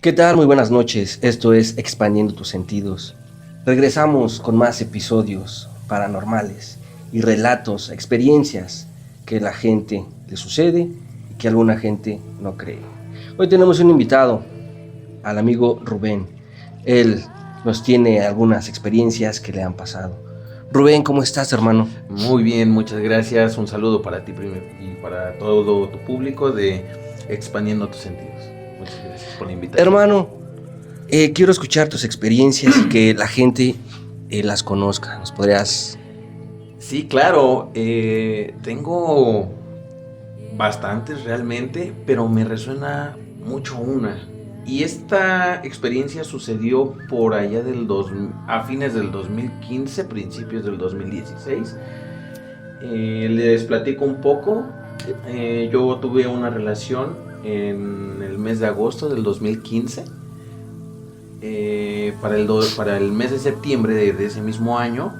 ¿Qué tal? Muy buenas noches. Esto es Expandiendo tus sentidos. Regresamos con más episodios paranormales y relatos, experiencias que la gente le sucede y que alguna gente no cree. Hoy tenemos un invitado, al amigo Rubén. Él nos tiene algunas experiencias que le han pasado. Rubén, ¿cómo estás, hermano? Muy bien, muchas gracias. Un saludo para ti primero y para todo tu público de Expandiendo tus sentidos. Muchas gracias por la invitación. Hermano, quiero escuchar tus experiencias y que la gente las conozca. ¿Nos podrías...? Sí, claro. Tengo bastantes realmente, pero me resuena mucho una. Y esta experiencia sucedió por allá a fines del 2015, principios del 2016. Les platico un poco. Yo tuve una relación en el mes de agosto del 2015. Para el mes de septiembre de ese mismo año,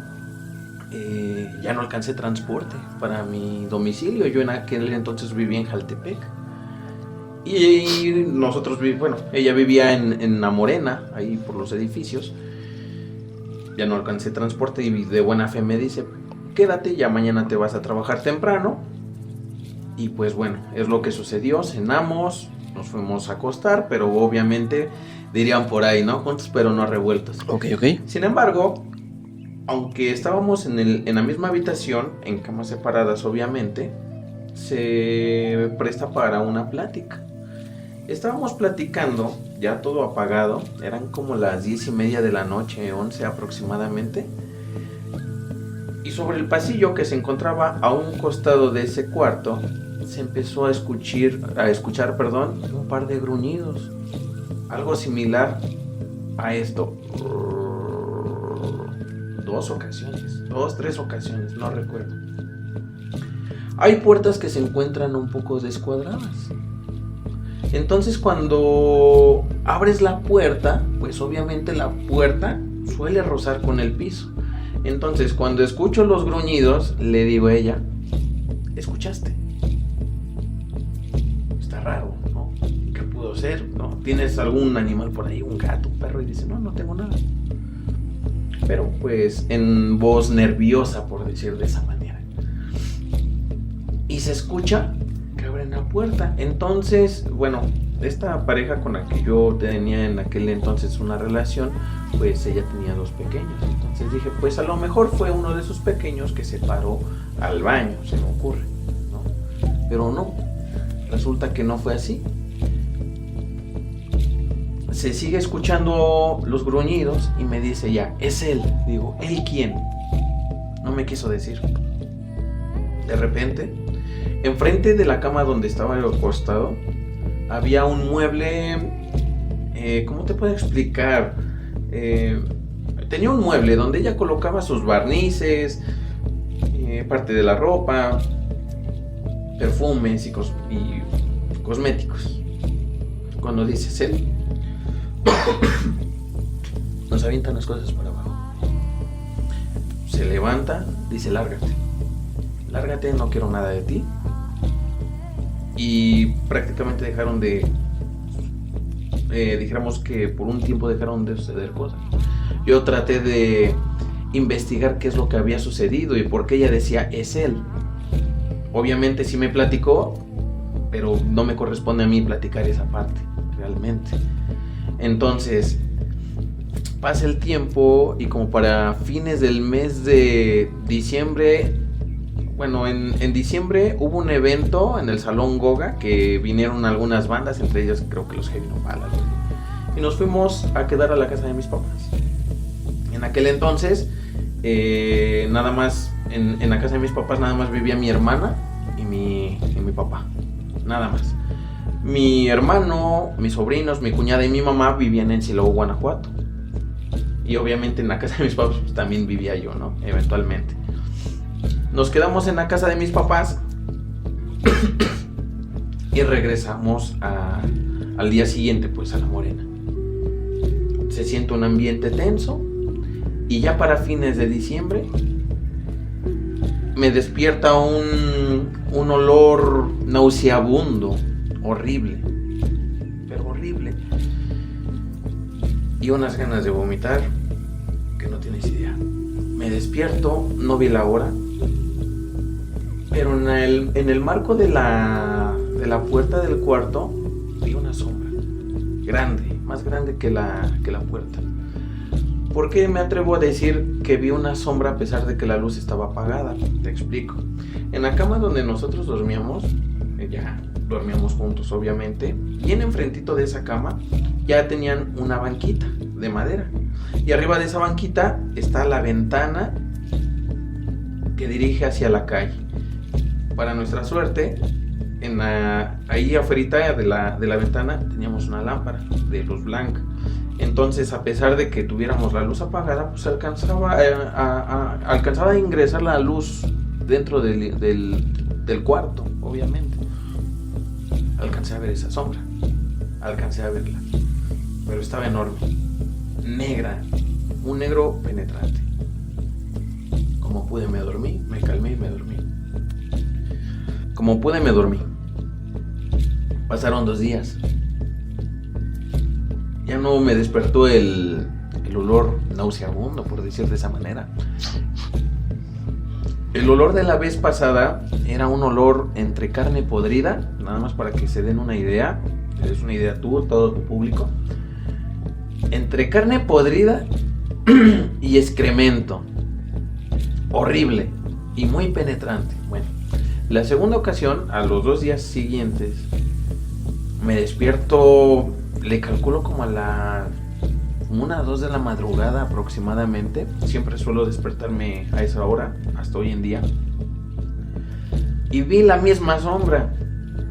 ya no alcancé transporte para mi domicilio. Yo en aquel entonces vivía en Jaltepec. Y nosotros, ella vivía en La Morena, ahí por los edificios. Ya no alcancé transporte y de buena fe me dice, quédate, ya mañana te vas a trabajar temprano. Y pues bueno, es lo que sucedió, cenamos, nos fuimos a acostar, pero obviamente dirían por ahí, ¿no? Juntos pero no revueltos. Ok. Sin embargo, aunque estábamos en la misma habitación, en camas separadas obviamente, se presta para una plática. Estábamos platicando, ya todo apagado, eran como las 10:30 de la noche, 11 aproximadamente. Y sobre el pasillo que se encontraba a un costado de ese cuarto, se empezó a escuchar, un par de gruñidos. Algo similar a esto. 3 ocasiones, no recuerdo. Hay puertas que se encuentran un poco descuadradas. Entonces cuando abres la puerta, pues obviamente la puerta suele rozar con el piso. Entonces cuando escucho los gruñidos, le digo a ella, ¿escuchaste? Está raro, ¿no? ¿Qué pudo ser? ¿No? ¿Tienes algún animal por ahí? ¿Un gato? ¿Un perro? Y dice, no tengo nada. Pero pues en voz nerviosa, por decir de esa manera. Y se escucha que abren la puerta. Entonces, esta pareja con la que yo tenía en aquel entonces una relación, pues ella tenía 2 pequeños. Entonces dije, pues a lo mejor fue uno de esos pequeños que se paró al baño, se me ocurre, ¿no? Pero no, resulta que no fue así. Se sigue escuchando los gruñidos y me dice ya, es él. Digo, ¿él quién? No me quiso decir. De repente, enfrente de la cama donde estaba acostado, había un mueble, ¿cómo te puedo explicar? Tenía un mueble donde ella colocaba sus barnices, parte de la ropa, perfumes y cosméticos. Cuando dices él, nos avientan las cosas para abajo. Se levanta, dice, lárgate, no quiero nada de ti. Y prácticamente dejaron de, dijéramos que por un tiempo dejaron de suceder cosas. Yo traté de investigar qué es lo que había sucedido y por qué ella decía es él. Obviamente sí me platicó, pero no me corresponde a mí platicar esa parte realmente. Entonces pasa el tiempo y como para fines del mes de diciembre, en diciembre hubo un evento en el Salón Goga que vinieron algunas bandas, entre ellas creo que los Heavy Nopal, y nos fuimos a quedar a la casa de mis papás. En aquel entonces, nada más, en la casa de mis papás nada más vivía mi hermana y mi papá, nada más. Mi hermano, mis sobrinos, mi cuñada y mi mamá vivían en Silao, Guanajuato. Y obviamente en la casa de mis papás pues, también vivía yo, ¿no? Eventualmente. Nos quedamos en la casa de mis papás y regresamos al día siguiente, pues a La Morena. Se siente un ambiente tenso y ya para fines de diciembre me despierta un olor nauseabundo, horrible, pero horrible. y unas ganas de vomitar que no tienes idea. Me despierto, no vi la hora, pero en el marco de la puerta del cuarto vi una sombra grande, más grande que la puerta. ¿Por qué me atrevo a decir que vi una sombra a pesar de que la luz estaba apagada? Te explico. En la cama donde nosotros dormíamos, ya dormíamos juntos obviamente, bien enfrentito de esa cama ya tenían una banquita de madera, y arriba de esa banquita está la ventana que dirige hacia la calle. Para nuestra suerte, ahí afuera de la ventana teníamos una lámpara de luz blanca. Entonces, a pesar de que tuviéramos la luz apagada, pues alcanzaba a ingresar la luz dentro del cuarto, obviamente. Alcancé a ver esa sombra, alcancé a verla, pero estaba enorme, negra, un negro penetrante. Como pude me dormí, me calmé y me dormí. Como pude me dormí. Pasaron 2 días. Ya no me despertó el olor nauseabundo, por decir de esa manera. El olor de la vez pasada era un olor entre carne podrida, nada más para que se den una idea, te des una idea tú, todo tu público. Entre carne podrida y excremento. Horrible y muy penetrante. Bueno, la segunda ocasión, a los 2 días siguientes, me despierto, le calculo como a la 1 o 2 de la madrugada aproximadamente. Siempre suelo despertarme a esa hora, hasta hoy en día. Y vi la misma sombra,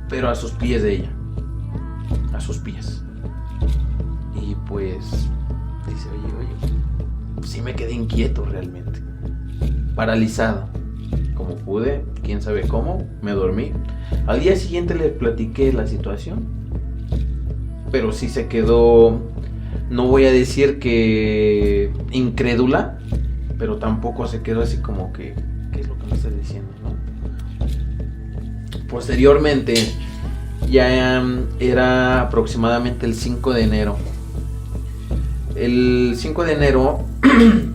pero a sus pies de ella. A sus pies. Y pues, dice, oye, sí me quedé inquieto realmente. Paralizado. Como pude, quién sabe cómo, me dormí. Al día siguiente le platiqué la situación, pero sí se quedó, no voy a decir que incrédula, pero tampoco se quedó así como que, ¿qué es lo que me estás diciendo, no? Posteriormente, ya era aproximadamente el 5 de enero. El 5 de enero,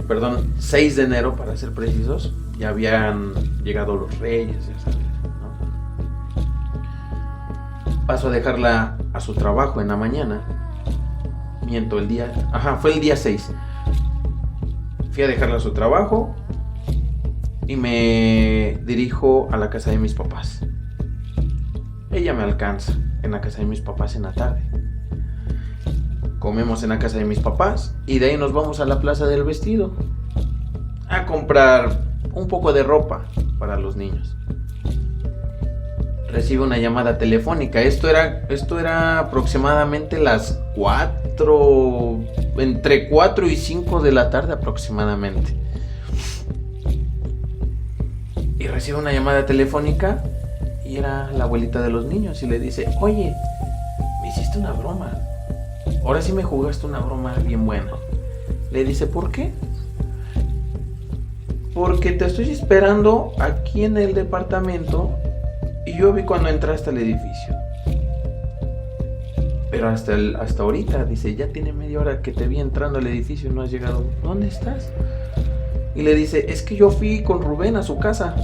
perdón, 6 de enero para ser precisos, ya habían llegado los reyes, ya sabes, ¿no? Paso a dejarla a su trabajo en la mañana. Miento, fue el día 6. Fui a dejarla a su trabajo y me dirijo a la casa de mis papás. Ella me alcanza en la casa de mis papás en la tarde. Comemos en la casa de mis papás y de ahí nos vamos a la Plaza del Vestido a comprar un poco de ropa para los niños. Recibe una llamada telefónica. Esto era aproximadamente las 4, entre 4 y 5 de la tarde aproximadamente. Y recibe una llamada telefónica y era la abuelita de los niños y le dice, oye, me hiciste una broma. Ahora sí me jugaste una broma bien buena. Le dice, ¿por qué? Porque te estoy esperando aquí en el departamento y yo vi cuando entraste al edificio. Pero hasta ahorita, dice, ya tiene media hora que te vi entrando al edificio y no has llegado. ¿Dónde estás? Y le dice, es que yo fui con Rubén a su casa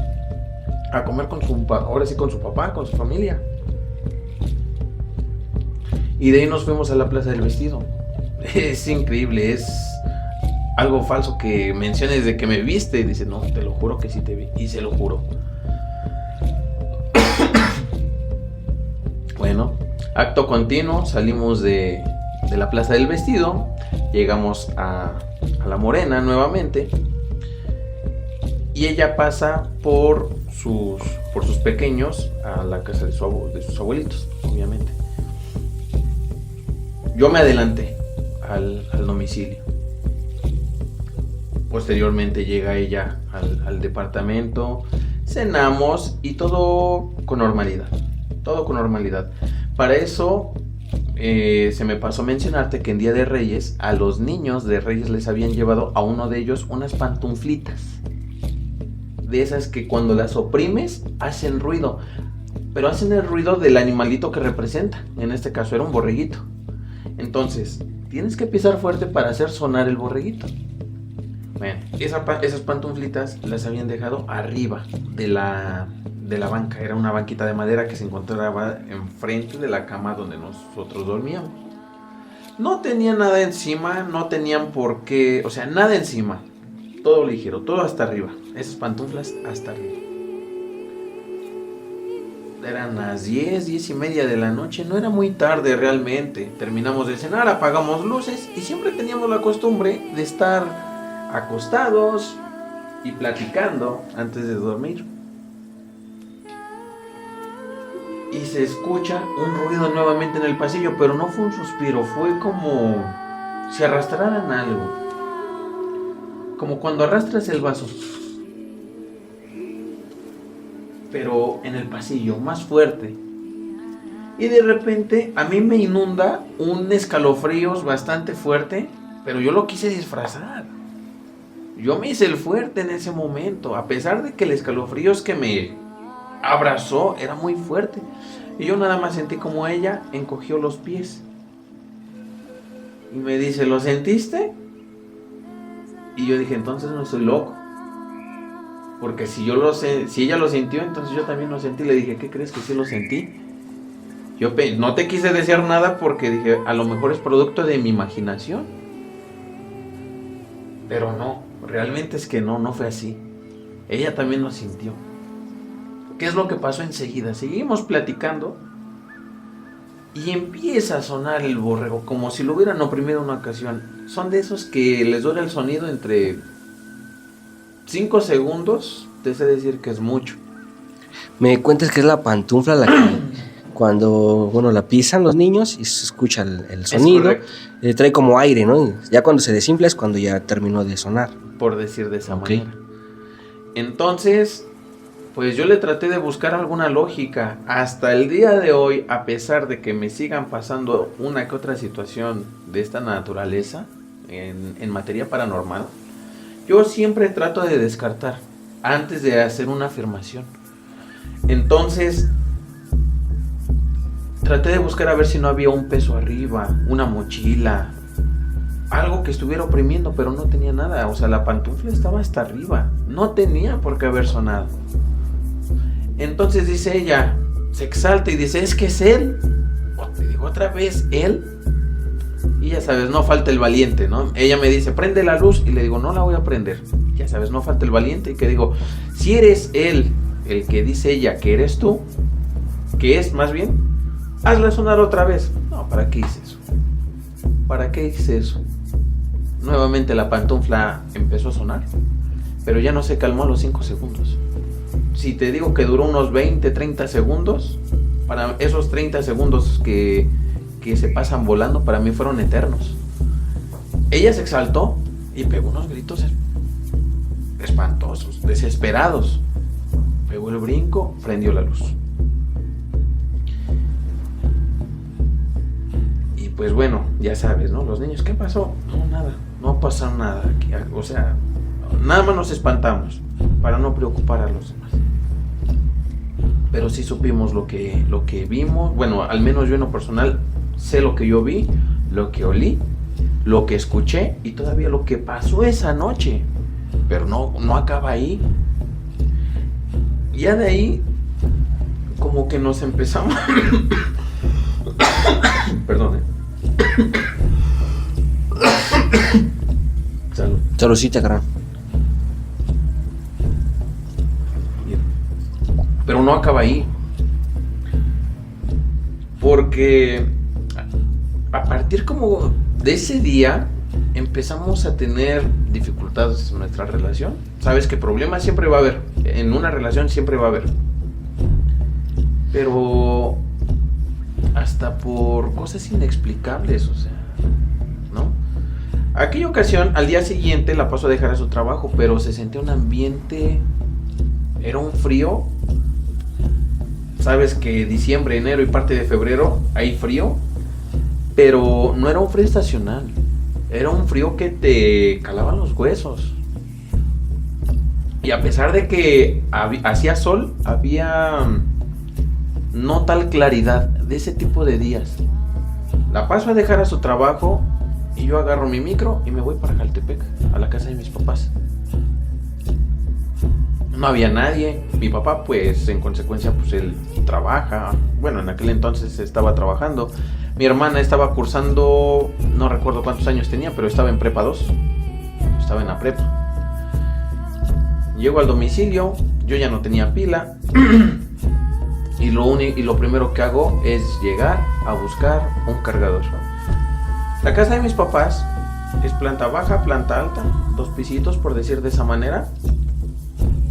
a comer con su papá, con su familia. Y de ahí nos fuimos a la Plaza del Vestido. Es increíble, es algo falso que menciones de que me viste. Y dice, no, te lo juro que sí te vi. Y se lo juro. Bueno, acto continuo, salimos de la Plaza del Vestido. Llegamos a La Morena nuevamente. Y ella pasa por sus pequeños a la casa de sus abuelitos, obviamente. Yo me adelanté al domicilio. Posteriormente llega ella al departamento, cenamos y todo con normalidad. Todo con normalidad. Para eso se me pasó mencionarte que en Día de Reyes a los niños de Reyes les habían llevado a uno de ellos unas pantuflitas. De esas que cuando las oprimes hacen ruido. Pero hacen el ruido del animalito que representa. En este caso era un borreguito. Entonces, tienes que pisar fuerte para hacer sonar el borreguito. Bueno, esas pantuflitas las habían dejado arriba de la banca. Era una banquita de madera que se encontraba enfrente de la cama donde nosotros dormíamos. No tenía nada encima, no tenían por qué, o sea, nada encima. Todo ligero, todo hasta arriba. Esas pantuflas hasta arriba. Eran las 10:30 de la noche, no era muy tarde realmente. Terminamos de cenar, apagamos luces y siempre teníamos la costumbre de estar acostados y platicando antes de dormir. Y se escucha un ruido nuevamente en el pasillo, pero no fue un suspiro, fue como si arrastraran algo. Como cuando arrastras el vaso. Pero en el pasillo, más fuerte. Y de repente a mí me inunda un escalofríos bastante fuerte, pero yo lo quise disfrazar. Yo me hice el fuerte en ese momento, a pesar de que el escalofríos que me abrazó era muy fuerte. Y yo nada más sentí como ella encogió los pies. Y me dice, ¿lo sentiste? Y yo dije, entonces no estoy loco. Porque si ella lo sintió, entonces yo también lo sentí. Le dije, ¿qué crees que sí lo sentí? Yo no te quise decir nada porque dije, a lo mejor es producto de mi imaginación. Pero no, realmente es que no fue así. Ella también lo sintió. ¿Qué es lo que pasó enseguida? Seguimos platicando y empieza a sonar el borrego como si lo hubieran oprimido una ocasión. Son de esos que les dura el sonido entre 5 segundos, te sé decir que es mucho. Me cuentas que es la pantufla la que cuando, la pisan los niños y se escucha el sonido, trae como aire, ¿no? Ya cuando se desinfla es cuando ya terminó de sonar. Por decir de esa manera. Entonces, pues yo le traté de buscar alguna lógica. Hasta el día de hoy, a pesar de que me sigan pasando una que otra situación de esta naturaleza en materia paranormal, yo siempre trato de descartar antes de hacer una afirmación. Entonces, traté de buscar a ver si no había un peso arriba, una mochila, algo que estuviera oprimiendo, pero no tenía nada. O sea, la pantufla estaba hasta arriba, no tenía por qué haber sonado. Entonces dice ella, se exalta y dice, es que es él. Te digo otra vez, él. Y ya sabes, no falta el valiente, ¿no? Ella me dice, prende la luz, y le digo, no la voy a prender. Ya sabes, no falta el valiente, y que digo, si eres él, el que dice ella que eres tú, que es más bien, hazla sonar otra vez. No, ¿para qué hice eso? ¿Para qué hice eso? Nuevamente la pantufla empezó a sonar, pero ya no se calmó a los 5 segundos. Si te digo que duró unos 20, 30 segundos, para esos 30 segundos que se pasan volando, para mí fueron eternos. Ella se exaltó y pegó unos gritos espantosos, desesperados. Pegó el brinco, prendió la luz. Y pues bueno, ya sabes, ¿no? Los niños, ¿qué pasó? No, nada, no pasó nada aquí. O sea, nada más nos espantamos para no preocupar a los demás. Pero sí supimos lo que vimos. Bueno, al menos yo en lo personal sé lo que yo vi, lo que olí, lo que escuché y todavía lo que pasó esa noche. Pero no acaba ahí. Ya de ahí como que nos empezamos perdón. Salud. Saludcita, carnal. Pero no acaba ahí. Porque a partir como de ese día empezamos a tener dificultades en nuestra relación. Sabes que problemas siempre va a haber. En una relación siempre va a haber. Pero hasta por cosas inexplicables, o sea, ¿no? Aquella ocasión, al día siguiente la paso a dejar a su trabajo, pero se sentía un ambiente, era un frío. Sabes que diciembre, enero y parte de febrero hay frío, pero no era un frío estacional, era un frío que te calaba los huesos. Y a pesar de que hacía sol, había no tal claridad de ese tipo de días. La paso a dejar a su trabajo y yo agarro mi micro y me voy para Jaltepec, a la casa de mis papás. No había nadie. Mi papá, pues, en consecuencia, pues, él trabaja. Bueno, en aquel entonces estaba trabajando. Mi hermana estaba cursando, no recuerdo cuántos años tenía, pero estaba en prepa 2. Estaba en la prepa. Llego al domicilio, yo ya no tenía pila. Y lo primero que hago es llegar a buscar un cargador. La casa de mis papás es planta baja, planta alta, 2 pisitos, por decir de esa manera.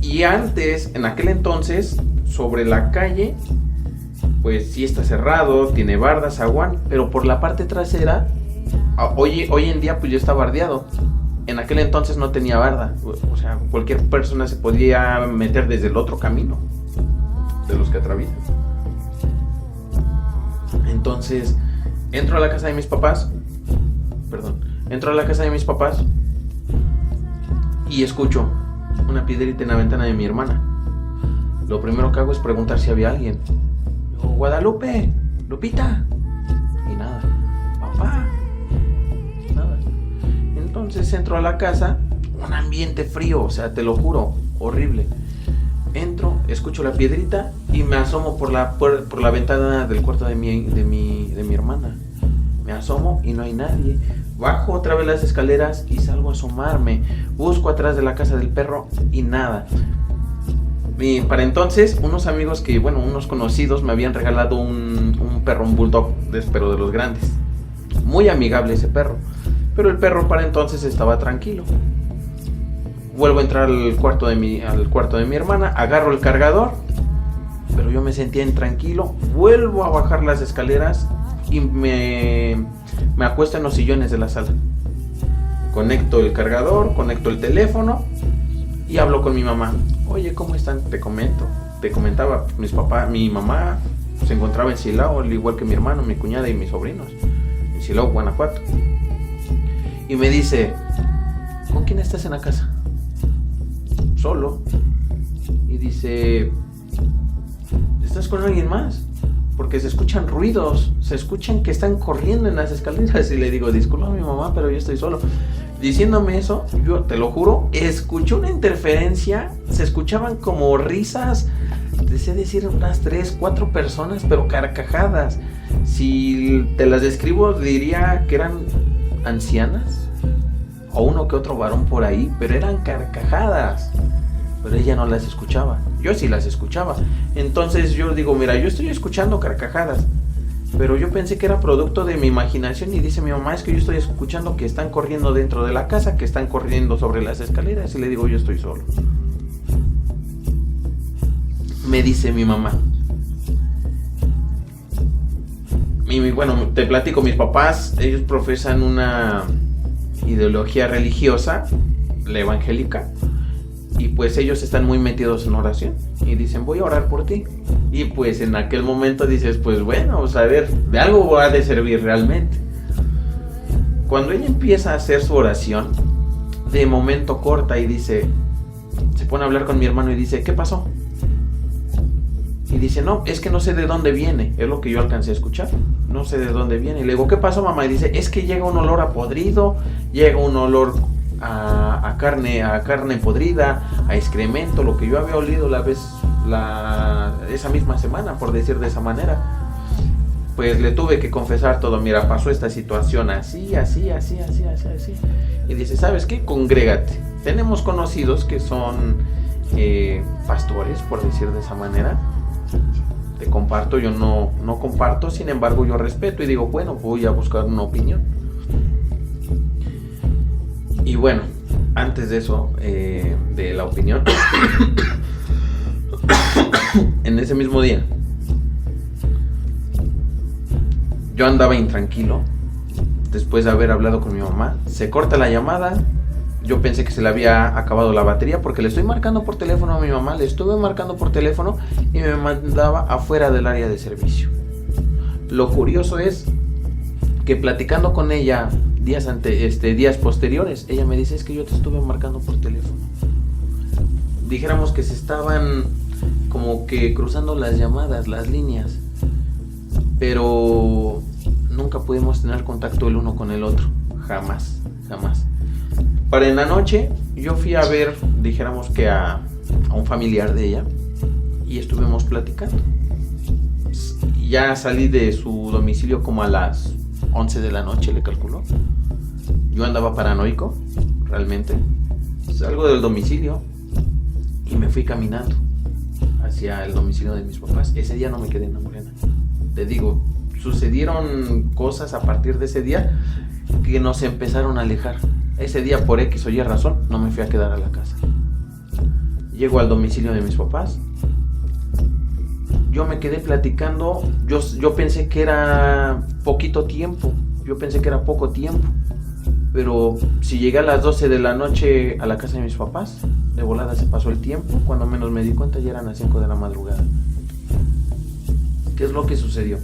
Y antes, en aquel entonces, sobre la calle, pues sí está cerrado, tiene bardas, aguán, pero por la parte trasera, hoy en día pues ya está bardeado. En aquel entonces no tenía barda, o sea, cualquier persona se podía meter desde el otro camino, de los que atraviesan. Entonces, entro a la casa de mis papás y escucho una piedrita en la ventana de mi hermana. Lo primero que hago es preguntar si había alguien. Digo, Guadalupe, Lupita. Y nada. Papá. Nada. Entonces entro a la casa, un ambiente frío, o sea, te lo juro, horrible. Entro, escucho la piedrita y me asomo por la ventana del cuarto de mi hermana. Me asomo y no hay nadie. Bajo otra vez las escaleras y salgo a asomarme. Busco atrás de la casa del perro y nada. Y para entonces, unos amigos unos conocidos me habían regalado un perro, un bulldog, pero de los grandes. Muy amigable ese perro. Pero el perro para entonces estaba tranquilo. Vuelvo a entrar al cuarto de mi hermana, agarro el cargador, pero yo me sentía intranquilo. Vuelvo a bajar las escaleras y me acuesto en los sillones de la sala. Conecto el cargador, conecto el teléfono y hablo con mi mamá. Oye, ¿cómo están? Te comentaba, mi mamá se encontraba en Silao, al igual que mi hermano, mi cuñada y mis sobrinos, en Silao, Guanajuato. Y me dice, ¿con quién estás en la casa? Solo. Y dice, ¿estás con alguien más? Porque se escuchan ruidos, se escuchan que están corriendo en las escaleras. Y le digo, disculpa mi mamá, pero yo estoy solo. Diciéndome eso, yo te lo juro, escuché una interferencia. Se escuchaban como risas, deseo decir unas 3, 4 personas, pero carcajadas. Si te las describo, diría que eran ancianas o uno que otro varón por ahí, pero eran carcajadas. Pero ella no las escuchaba, yo sí las escuchaba. Entonces yo digo, mira, yo estoy escuchando carcajadas, pero yo pensé que era producto de mi imaginación. Y dice mi mamá, es que yo estoy escuchando que están corriendo dentro de la casa, que están corriendo sobre las escaleras. Y le digo, yo estoy solo. Me dice mi mamá, te platico, mis papás, ellos profesan una ideología religiosa, la evangélica. Y pues ellos están muy metidos en oración y dicen, voy a orar por ti. Y pues en aquel momento dices, pues bueno, a ver, de algo va a de servir realmente. Cuando ella empieza a hacer su oración, de momento corta y dice, se pone a hablar con mi hermano y dice, ¿qué pasó? Y dice, no, es que no sé de dónde viene. Es lo que yo alcancé a escuchar. No sé de dónde viene. Y le digo, ¿qué pasó, mamá? Y dice, es que llega un olor a podrido, llega un olor a carne podrida, a excremento, lo que yo había olido esa misma semana, por decir de esa manera. Pues le tuve que confesar todo. Mira, pasó esta situación así. Y dice, ¿sabes qué? Congrégate. Tenemos conocidos que son pastores, por decir de esa manera. Te comparto, yo no comparto, sin embargo yo respeto y digo, bueno, voy a buscar una opinión. Y bueno, antes de eso, de la opinión, en ese mismo día, yo andaba intranquilo, después de haber hablado con mi mamá, se corta la llamada, yo pensé que se le había acabado la batería, porque le estoy marcando por teléfono a mi mamá, le estuve marcando por teléfono y me mandaba afuera del área de servicio. Lo curioso es que platicando con ella días posteriores, ella me dice, es que yo te estuve marcando por teléfono. Dijéramos que se estaban como que cruzando las llamadas, las líneas, pero nunca pudimos tener contacto el uno con el otro. Jamás. Para en la noche, yo fui a ver, dijéramos que a un familiar de ella, y estuvimos platicando. Ya salí de su domicilio como a las 11 de la noche, le calculó. Yo andaba paranoico, realmente. Salgo del domicilio y me fui caminando hacia el domicilio de mis papás. Ese día no me quedé en La Morena. Te digo, sucedieron cosas a partir de ese día que nos empezaron a alejar. Ese día, por X o Y razón, no me fui a quedar a la casa. Llego al domicilio de mis papás. Yo me quedé platicando. Yo pensé que era poquito tiempo. Yo pensé que era poco tiempo. Pero si llegué a las 12 de la noche a la casa de mis papás, de volada se pasó el tiempo. Cuando menos me di cuenta ya eran las 5 de la madrugada. ¿Qué es lo que sucedió?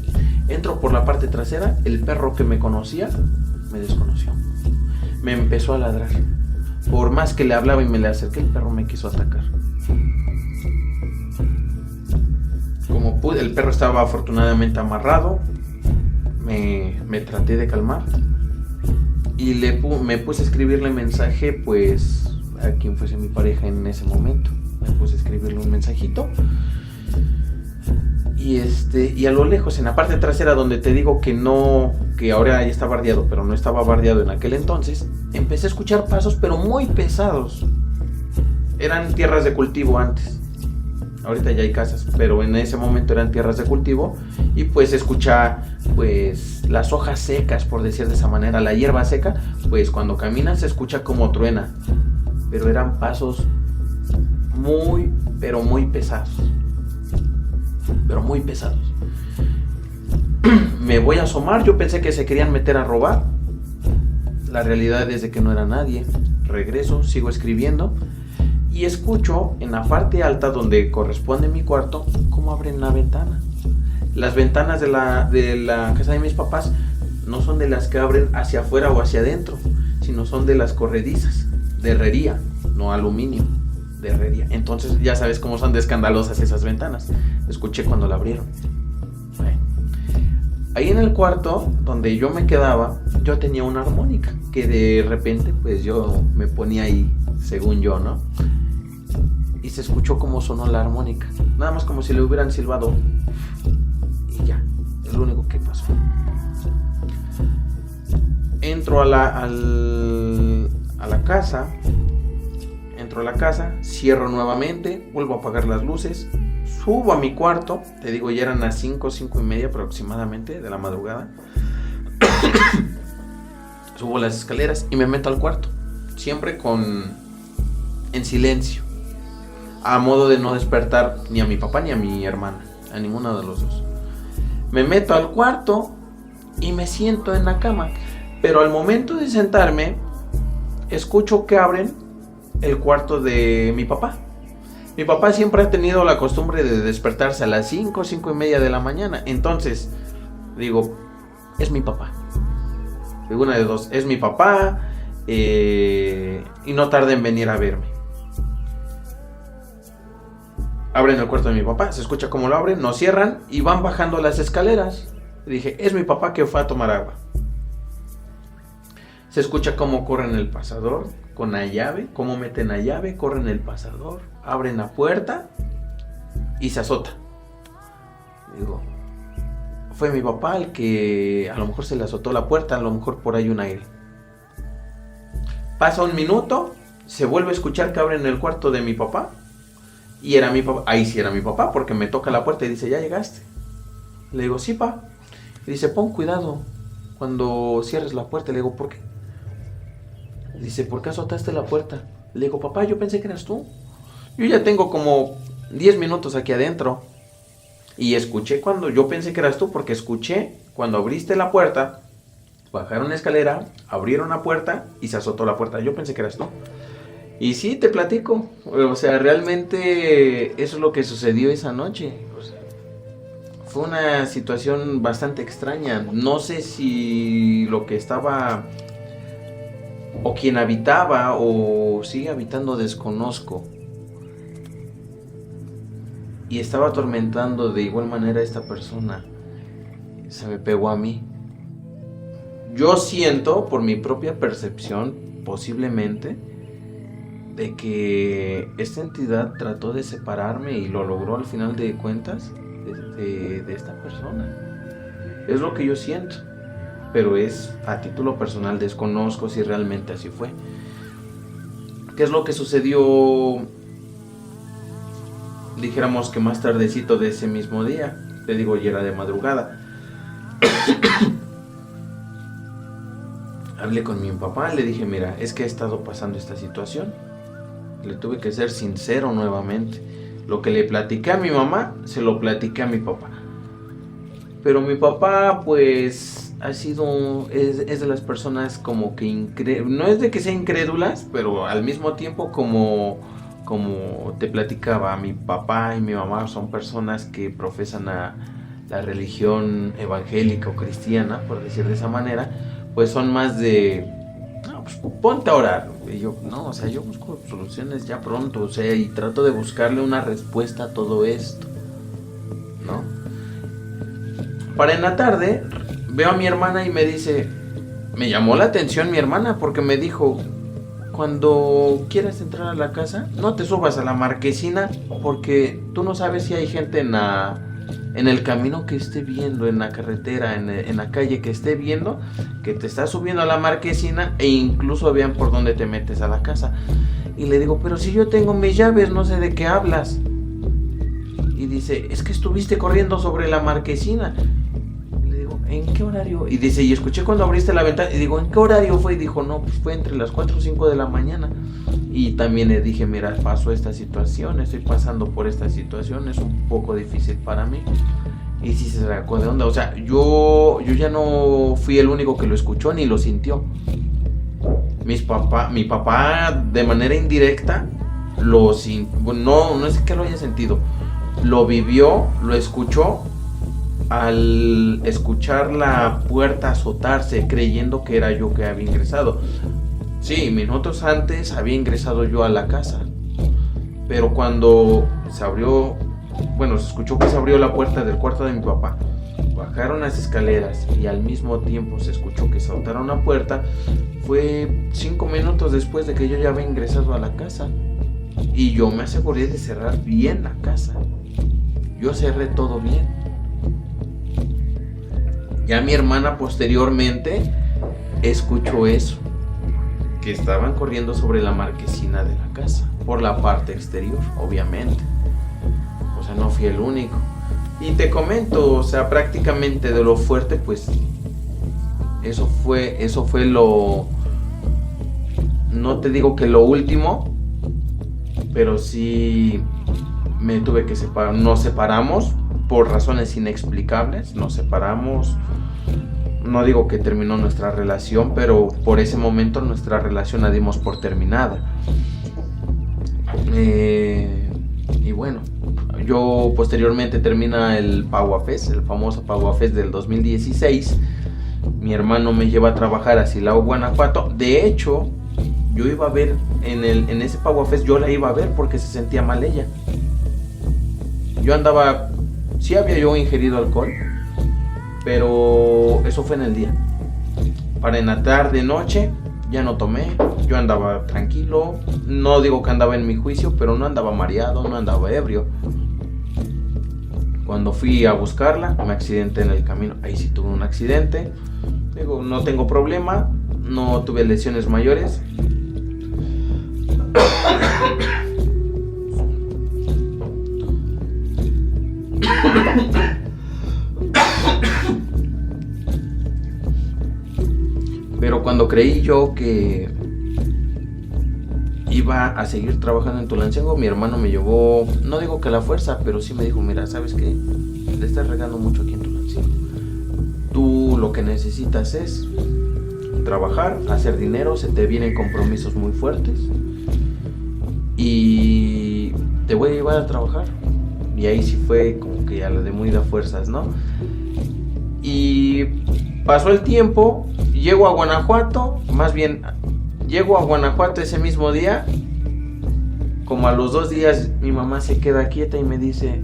Entro por la parte trasera, el perro que me conocía me desconoció. Me empezó a ladrar. Por más que le hablaba y me le acerqué, el perro me quiso atacar. Como pude, el perro estaba afortunadamente amarrado. Me traté de calmar. Y me puse a escribirle mensaje, pues, a quien fuese mi pareja en ese momento. Me puse a escribirle un mensajito. Y a lo lejos, en la parte trasera donde te digo que ahora ya está bardeado, pero no estaba bardeado en aquel entonces, empecé a escuchar pasos, pero muy pesados. Eran tierras de cultivo antes. Ahorita ya hay casas, pero en ese momento eran tierras de cultivo. Y pues escucha, pues, las hojas secas, por decir de esa manera, la hierba seca, pues cuando caminas se escucha como truena. Pero eran pasos muy, pero muy pesados. Me voy a asomar, yo pensé que se querían meter a robar. La realidad es de que no era nadie. Regreso, sigo escribiendo y escucho en la parte alta donde corresponde mi cuarto cómo abren la ventana. Las ventanas de la casa de mis papás no son de las que abren hacia afuera o hacia adentro, sino son de las corredizas, de herrería, no aluminio, de herrería. Entonces ya sabes cómo son de escandalosas esas ventanas. Escuché cuando la abrieron. Ahí en el cuarto donde yo me quedaba, yo tenía una armónica que de repente pues yo me ponía ahí, según yo, ¿no? Y se escuchó cómo sonó la armónica, nada más como si le hubieran silbado. Y ya, es lo único que pasó. Entro a la casa. Entro a la casa, cierro nuevamente, vuelvo a apagar las luces, subo a mi cuarto, te digo, ya eran las 5:30 aproximadamente de la madrugada. Subo las escaleras y me meto al cuarto, siempre en silencio, a modo de no despertar ni a mi papá ni a mi hermana, a ninguno de los dos. Me meto al cuarto y me siento en la cama, pero al momento de sentarme, escucho que abren el cuarto de mi papá. Mi papá siempre ha tenido la costumbre de despertarse a las 5:30 de la mañana. Entonces, digo, es mi papá. Digo, una de dos, es mi papá, y no tarda en venir a verme. Abren el cuarto de mi papá, se escucha cómo lo abren, nos cierran y van bajando las escaleras. Dije, es mi papá que fue a tomar agua. Se escucha cómo corren el pasador con la llave, cómo meten la llave, corren el pasador, abren la puerta y se azota. Digo, fue mi papá el que a lo mejor se le azotó la puerta, a lo mejor por ahí un aire. Pasa un minuto, se vuelve a escuchar que abren el cuarto de mi papá y era mi papá. Ahí sí era mi papá porque me toca la puerta y dice, ¿ya llegaste? Le digo, sí, pa. Y dice, pon cuidado cuando cierres la puerta. Le digo, ¿por qué? Dice, ¿por qué azotaste la puerta? Le digo, papá, yo pensé que eras tú. Yo ya tengo como 10 minutos aquí adentro. Y escuché cuando, yo pensé que eras tú, porque escuché cuando abriste la puerta, bajaron la escalera, abrieron la puerta y se azotó la puerta. Yo pensé que eras tú. Y sí, te platico. O sea, realmente eso es lo que sucedió esa noche. O sea, fue una situación bastante extraña. No sé si lo que estaba o quien habitaba o sigue habitando, desconozco. Y estaba atormentando de igual manera a esta persona. Se me pegó a mí. yo siento, por mi propia percepción, posiblemente, de que esta entidad trató de separarme y lo logró al final de cuentas de esta persona. Es lo que yo siento, pero es a título personal, desconozco si realmente así fue. ¿Qué es lo que sucedió? Dijéramos que más tardecito de ese mismo día, te digo, ya era de madrugada. Hablé con mi papá, le dije, mira, es que ha estado pasando esta situación. Le tuve que ser sincero nuevamente. Lo que le platiqué a mi mamá, se lo platiqué a mi papá. Pero mi papá, pues, es de las personas como que no es de que sean incrédulas, pero al mismo tiempo como te platicaba, mi papá y mi mamá son personas que profesan a la religión evangélica o cristiana, por decir de esa manera, pues son más de, no, pues ponte a orar. Y yo, no, o sea, yo busco soluciones ya pronto, o sea, y trato de buscarle una respuesta a todo esto, ¿no? Para en la tarde, veo a mi hermana y me dice, me llamó la atención mi hermana porque me dijo, cuando quieras entrar a la casa, no te subas a la marquesina porque tú no sabes si hay gente en el camino que esté viendo, en la carretera, en la calle que esté viendo, que te está subiendo a la marquesina e incluso vean por dónde te metes a la casa. Y le digo, pero si yo tengo mis llaves, no sé de qué hablas. Y dice, es que estuviste corriendo sobre la marquesina. Y le digo, ¿en qué horario? Y dice, y escuché cuando abriste la ventana. Y digo, ¿en qué horario fue? Y dijo, no, pues fue entre las 4 o 5 de la mañana. Y también le dije, mira, pasó esta situación, estoy pasando por esta situación, es un poco difícil para mí. Y sí se sacó de onda, o sea, yo ya no fui el único que lo escuchó ni lo sintió. Mi papá de manera indirecta lo sintió, no es que lo haya sentido, lo vivió, lo escuchó al escuchar la puerta azotarse creyendo que era yo que había ingresado. Sí, minutos antes había ingresado yo a la casa, pero cuando se abrió, se escuchó que se abrió la puerta del cuarto de mi papá, bajaron las escaleras y al mismo tiempo se escuchó que saltaron la puerta, fue 5 minutos después de que yo ya había ingresado a la casa y yo me aseguré de cerrar bien la casa, yo cerré todo bien. Ya mi hermana posteriormente escuchó eso, que estaban corriendo sobre la marquesina de la casa, por la parte exterior, obviamente. O sea, no fui el único. Y te comento, o sea, prácticamente de lo fuerte, pues, eso fue lo, no te digo que lo último, pero sí me tuve que separar. Nos separamos por razones inexplicables, nos separamos. No digo que terminó nuestra relación, pero por ese momento nuestra relación la dimos por terminada. Y bueno, yo posteriormente termina el Paguafest, el famoso Paguafest del 2016. Mi hermano me lleva a trabajar a Silao, Guanajuato. De hecho, yo iba a ver en ese Paguafest, yo la iba a ver porque se sentía mal ella. Yo andaba, sí había yo ingerido alcohol, pero eso fue en el día. Para en la tarde, noche, ya no tomé, yo andaba tranquilo. No digo que andaba en mi juicio, pero no andaba mareado, no andaba ebrio. Cuando fui a buscarla, me accidenté en el camino. Ahí sí tuve un accidente. Digo, no tengo problema, no tuve lesiones mayores. Pero cuando creí yo que iba a seguir trabajando en Tulancingo, mi hermano me llevó, no digo que a la fuerza, pero sí me dijo, mira, ¿sabes qué? Le estás regando mucho aquí en Tulancingo. Tú lo que necesitas es trabajar, hacer dinero, se te vienen compromisos muy fuertes y te voy a llevar a trabajar. Y ahí sí fue como que a la de muy de fuerzas, ¿no? Y pasó el tiempo, llego a Guanajuato, llego a Guanajuato ese mismo día. Como a los 2 días mi mamá se queda quieta y me dice,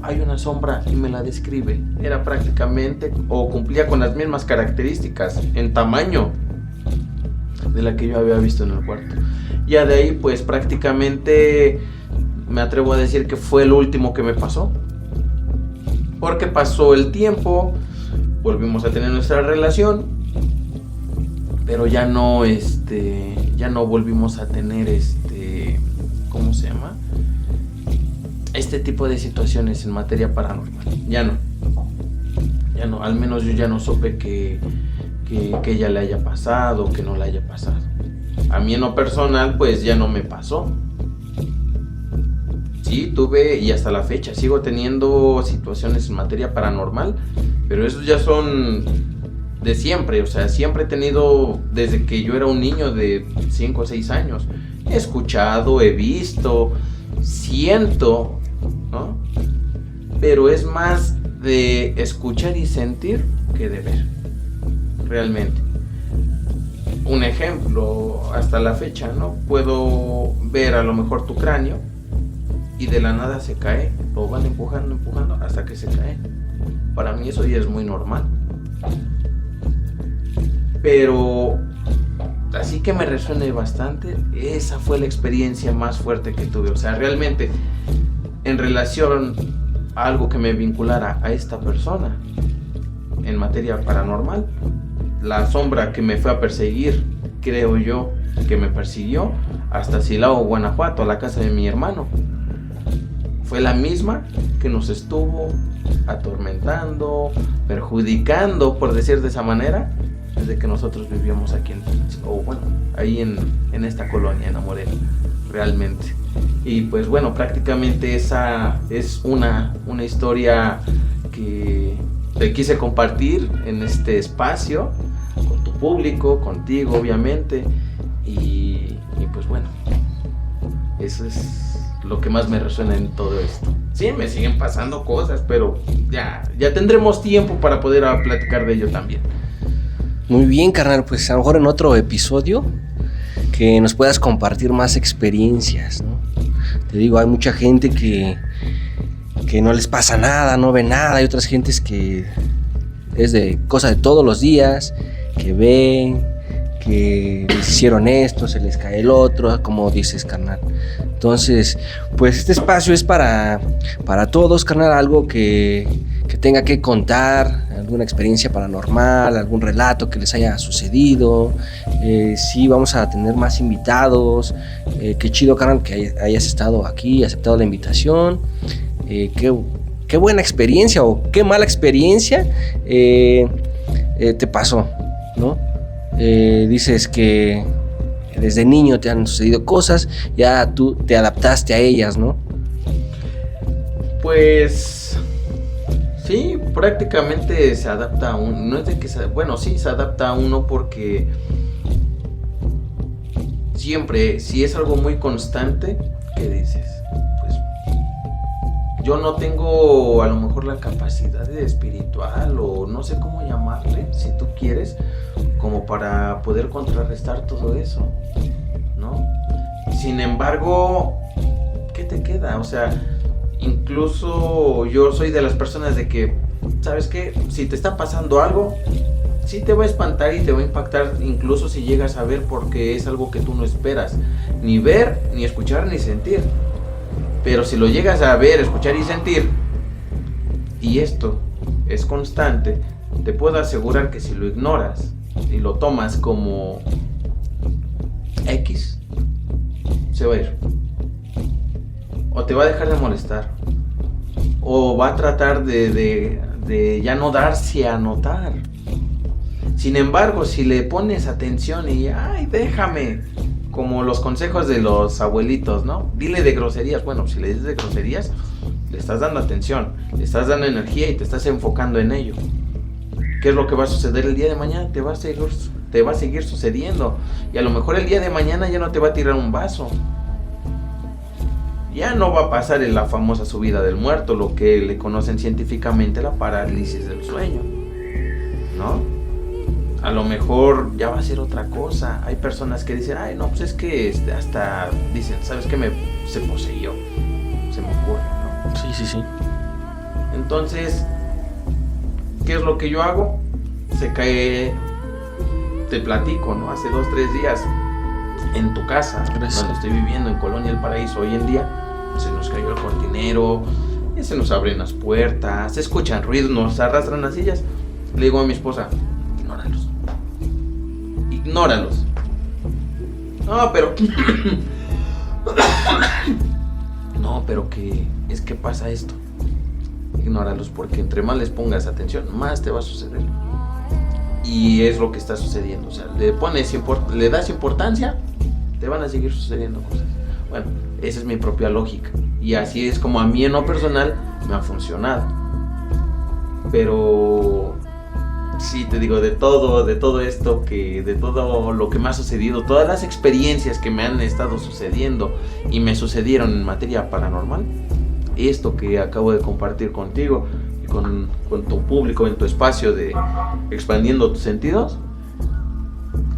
hay una sombra y me la describe. Era prácticamente o cumplía con las mismas características en tamaño de la que yo había visto en el cuarto. Ya de ahí pues prácticamente me atrevo a decir que fue el último que me pasó, porque pasó el tiempo, volvimos a tener nuestra relación, pero ya no volvimos a tener ¿cómo se llama? Este tipo de situaciones en materia paranormal. Ya no, al menos yo ya no supe que ella le haya pasado, que no le haya pasado. A mí en lo personal pues ya no me pasó. Sí, tuve y hasta la fecha sigo teniendo situaciones en materia paranormal, pero esos ya son de siempre, o sea, siempre he tenido desde que yo era un niño de 5 o 6 años. He escuchado, he visto, siento, ¿no? Pero es más de escuchar y sentir que de ver, realmente. Un ejemplo, hasta la fecha, ¿no? Puedo ver a lo mejor tu cráneo y de la nada se cae, lo van empujando hasta que se cae. Para mí eso ya es muy normal. Pero así que me resuene bastante, esa fue la experiencia más fuerte que tuve. O sea, realmente en relación a algo que me vinculara a esta persona en materia paranormal, la sombra que me fue a perseguir, creo yo, que me persiguió hasta Silao, Guanajuato, a la casa de mi hermano, fue la misma que nos estuvo atormentando, perjudicando, por decir de esa manera, desde que nosotros vivíamos aquí ahí en esta colonia, en Amorena, realmente. Y pues bueno, prácticamente esa es una historia que te quise compartir en este espacio, con tu público, contigo obviamente, y pues bueno, eso es lo que más me resuena en todo esto. Sí, me siguen pasando cosas, pero ya tendremos tiempo para poder platicar de ello también. Muy bien, carnal, pues a lo mejor en otro episodio que nos puedas compartir más experiencias, ¿no? Te digo, hay mucha gente que no les pasa nada, no ve nada, hay otras gentes que es de cosa de todos los días, que ven, que les hicieron esto, se les cae el otro, como dices, carnal. Entonces, pues este espacio es para todos, carnal, algo que tenga que contar, alguna experiencia paranormal, algún relato que les haya sucedido. Sí, vamos a tener más invitados. Qué chido, carnal, que hayas estado aquí, aceptado la invitación. Qué buena experiencia o qué mala experiencia te pasó, ¿no? Dices que desde niño te han sucedido cosas, ya tú te adaptaste a ellas, ¿no? Pues sí, prácticamente se adapta a uno. No es de que sí se adapta a uno, porque siempre, si es algo muy constante, ¿qué dices? Pues yo no tengo a lo mejor la capacidad espiritual, o no sé cómo llamarle, si tú quieres, como para poder contrarrestar todo eso, ¿no? Sin embargo, ¿qué te queda? O sea, incluso yo soy de las personas de que, ¿sabes qué? Si te está pasando algo, sí te va a espantar y te va a impactar, incluso si llegas a ver, porque es algo que tú no esperas ni ver, ni escuchar, ni sentir. Pero si lo llegas a ver, escuchar y sentir, y esto es constante, te puedo asegurar que si lo ignoras y lo tomas como X, se va a ir. O te va a dejar de molestar, o va a tratar de ya no darse a notar. Sin embargo, si le pones atención y ay, déjame, como los consejos de los abuelitos, ¿no? Dile de groserías. Bueno, si le dices de groserías, le estás dando atención, le estás dando energía y te estás enfocando en ello. ¿Qué es lo que va a suceder el día de mañana? Te va a seguir sucediendo. Y a lo mejor el día de mañana ya no te va a tirar un vaso. Ya no va a pasar en la famosa subida del muerto, lo que le conocen científicamente la parálisis del sueño, ¿no? A lo mejor ya va a ser otra cosa. Hay personas que dicen, ay, no, pues es que hasta dicen, ¿sabes qué? Se poseyó, se me ocurre, ¿no? Sí. Entonces, ¿qué es lo que yo hago? Se cae, te platico, ¿no? Hace 2-3 días en tu casa, Gracias. donde estoy viviendo, en Colonia El Paraíso, hoy en día, se nos cayó el cortinero, y se nos abren las puertas, se escuchan ruidos, nos arrastran las sillas. Le digo a mi esposa, ignóralos. No, pero no, pero que es que pasa esto. Ignóralos, porque entre más les pongas atención, más te va a suceder. Y es lo que está sucediendo. O sea, le das importancia, te van a seguir sucediendo cosas. Bueno, esa es mi propia lógica. Y así es como a mí en lo personal me ha funcionado. Pero sí, te digo, de todo esto, de todo lo que me ha sucedido, todas las experiencias que me han estado sucediendo y me sucedieron en materia paranormal, esto que acabo de compartir contigo y con tu público en tu espacio de Expandiendo tus Sentidos,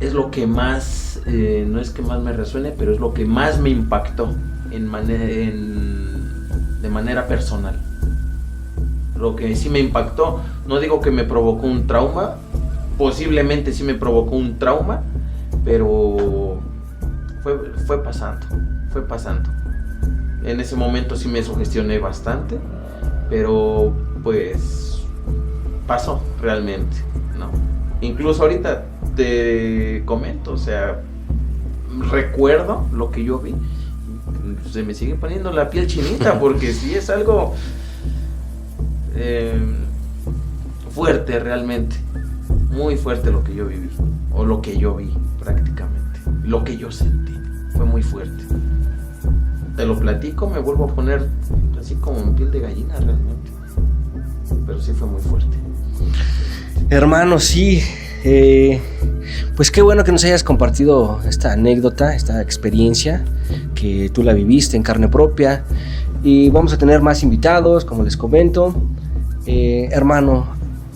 es lo que más, no es que más me resuene, pero es lo que más me impactó de manera personal. Lo que sí me impactó, no digo que me provocó un trauma, posiblemente sí me provocó un trauma, pero fue pasando. En ese momento sí me sugestioné bastante, pero pues pasó realmente, ¿no? Incluso ahorita te comento, o sea, recuerdo lo que yo vi, se me sigue poniendo la piel chinita, porque sí es algo fuerte realmente, muy fuerte lo que yo viví, o lo que yo vi prácticamente, lo que yo sentí, fue muy fuerte. Te lo platico, me vuelvo a poner así como en piel de gallina realmente, pero sí fue muy fuerte. Hermano, sí, pues qué bueno que nos hayas compartido esta anécdota, esta experiencia, que tú la viviste en carne propia, y vamos a tener más invitados, como les comento. Hermano,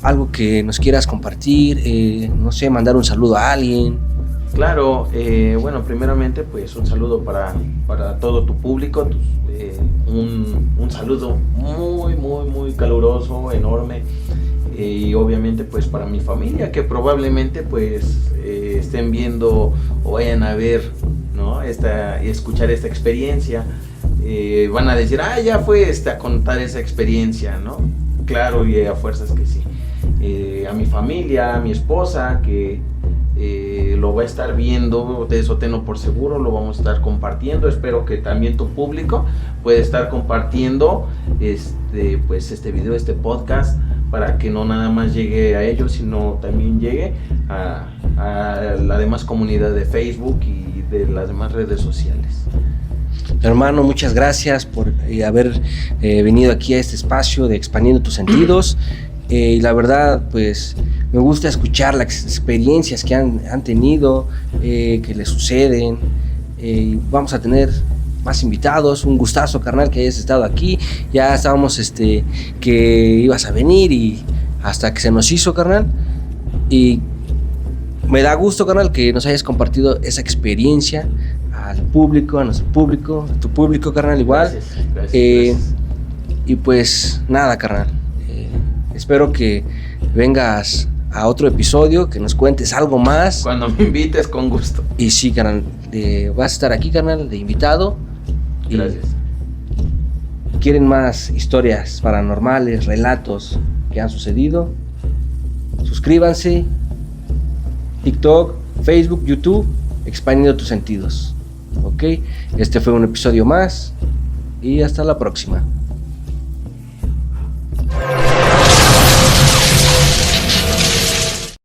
algo que nos quieras compartir, no sé, mandar un saludo a alguien. Claro, bueno, primeramente pues un saludo para todo tu público, un saludo muy caluroso, enorme, y obviamente pues para mi familia, que probablemente pues estén viendo o vayan a ver, ¿no? Escuchar esta experiencia, van a decir, ya fue a contar esa experiencia, ¿no? Claro, y a fuerzas que sí. A mi familia, a mi esposa, que lo va a estar viendo, de eso tengo por seguro, lo vamos a estar compartiendo. Espero que también tu público pueda estar compartiendo pues este video, este podcast, para que no nada más llegue a ellos, sino también llegue a la demás comunidad de Facebook y de las demás redes sociales. Hermano, muchas gracias por haber venido aquí a este espacio de Expandiendo tus Sentidos. Y la verdad, pues me gusta escuchar las experiencias que han tenido, que les suceden. Vamos a tener más invitados. Un gustazo, carnal, que hayas estado aquí. Ya estábamos que ibas a venir, y hasta que se nos hizo, carnal. Y me da gusto, carnal, que nos hayas compartido esa experiencia al público, a nuestro público, a tu público, carnal, igual. Gracias. Y pues nada, carnal. Espero que vengas a otro episodio, que nos cuentes algo más. Cuando me invites, con gusto. Y sí, carnal, vas a estar aquí, carnal, de invitado. Gracias. ¿Quieren más historias paranormales, relatos que han sucedido? Suscríbanse. TikTok, Facebook, YouTube, Expandiendo tus Sentidos. Ok, este fue un episodio más y hasta la próxima.